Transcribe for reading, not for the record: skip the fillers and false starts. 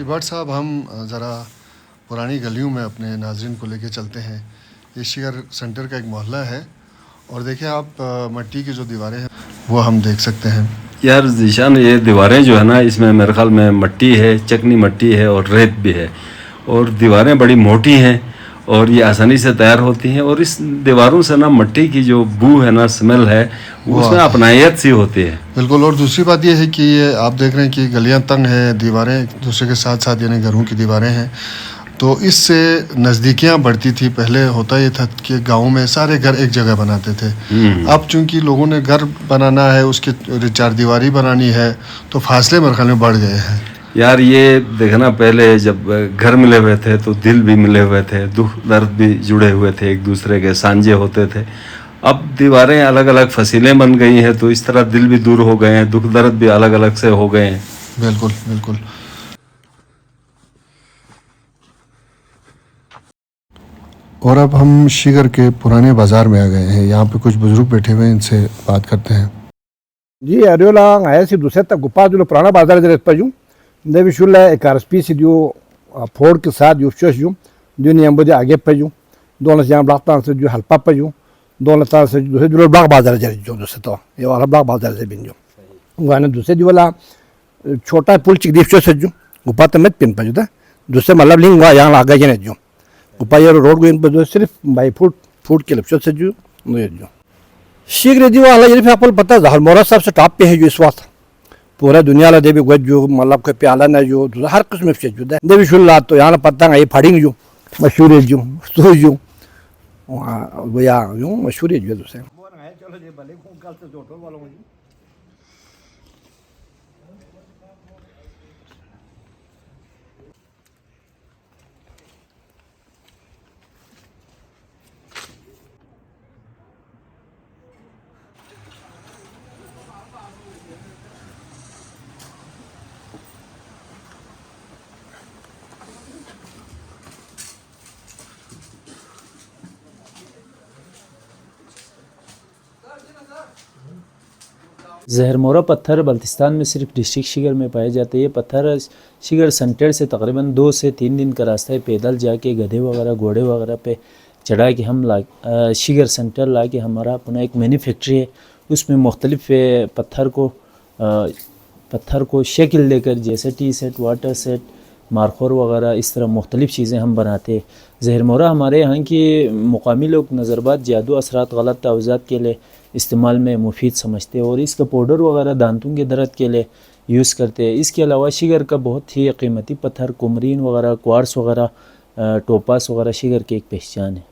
भट्ट साहब, हम ज़रा पुरानी गलियों में अपने नाज़रीन को लेके चलते हैं। ये शिगर सेंटर का एक मोहल्ला है और देखिए आप, मिट्टी की जो दीवारें हैं वो हम देख सकते हैं। यार जीशान, ये दीवारें जो है ना, इसमें मेरे ख्याल में मट्टी है, चिकनी मट्टी है और रेत भी है, और दीवारें बड़ी मोटी हैं और ये आसानी से तैयार होती हैं। और इस दीवारों से ना मट्टी की जो बू है ना, स्मेल है, उसमें अपनायत सी होती है। बिल्कुल। और दूसरी बात ये है कि ये आप देख रहे हैं कि गलियां तंग हैं, दीवारें एक दूसरे के साथ साथ यानी घरों की दीवारें हैं, तो इससे नज़दीकियां बढ़ती थी। पहले होता ये था कि गाँव में सारे घर एक जगह बनाते थे। अब चूंकि लोगों ने घर बनाना है, उसकी चार दीवारी बनानी है, तो फासले मेरे ख्याल में बढ़ गए हैं। यार ये देखना, पहले जब घर मिले हुए थे तो दिल भी मिले हुए थे, दुख दर्द भी जुड़े हुए थे, एक दूसरे के सांझे होते थे। अब दीवारें अलग अलग फसीलें बन गई हैं, तो इस तरह दिल भी दूर हो गए हैं, दुख दर्द भी अलग अलग से हो गए हैं। बिल्कुल बिल्कुल। और अब हम शिगर के पुराने बाज़ार में आ गए हैं। यहाँ पे कुछ बुजुर्ग बैठे हुए हैं, इनसे बात करते हैं। जी अरियोला आया सी दूसरे तक गुप्पा जो पुराना बाजार जरे पजू देवी शुल्ला एक आरएसपी से जो फोर्ड के साथ जो शोश जो दुनिया में आगे पजू दोनों से यहाँ ब्लॉक से जो हल्पा पजू दोनों तरह से दूसरे जो ब्लॉक बाजार जरे जो दूसरे तो ये वाला ब्लॉक बाजार से बिन जो वहाँ दूसरे जो वाला छोटा पुल चिकदीप से जो गुप्पा तमित पिन पजू था दूसरे मतलब लिंग वहाँ यहाँ आगे जने जो गुप्पा ये रोड गोइन पर जो सिर्फ बाई फुट के लक्ष्य से जो शीघ्र दी वाला ये आपको पता है हरमोरा साहब से टॉप पे है जो इस वक्त पूरा दुनिया ला देवी गज जो मतलब के प्याला ना जो हर किस्म से जो देवी शुल्ला तो यहाँ पता है ये फड़िंग जो मशहूर है जो तो जो वो या जो मशहूर है जो दूसरे जहरमोरा पत्थर बल्तिस्तान में सिर्फ डिस्ट्रिक्ट शिगर में पाए जाते हैं। ये पत्थर शिगर सेंटर से तकरीबन 2 से 3 दिन का रास्ता है। पैदल जाके गधे वगैरह घोड़े वगैरह पे चढ़ा के हम शिगर सेंटर ला के हमारा अपना एक मैन्युफैक्चरी है, उसमें मुख्तलिफ पत्थर को शक्ल देकर जैसे T set, water set, markhor वगैरह इस तरह मुख्तलिफ़ चीज़ें हम बनाते हैं। जहरमोरा हमारे यहाँ की मुकामी लोग नज़रबात, जादू असरात, गलत तावज़ात के लिए इस्तेमाल में मुफीद समझते हैं और इसका पाउडर वगैरह दांतों के दर्द के लिए यूज़ करते हैं। इसके अलावा शिगर का बहुत ही कीमती पत्थर कुमरीन वगैरह, क्वार्ट्स वगैरह, टोपास वगैरह शिगर की एक पहचान है।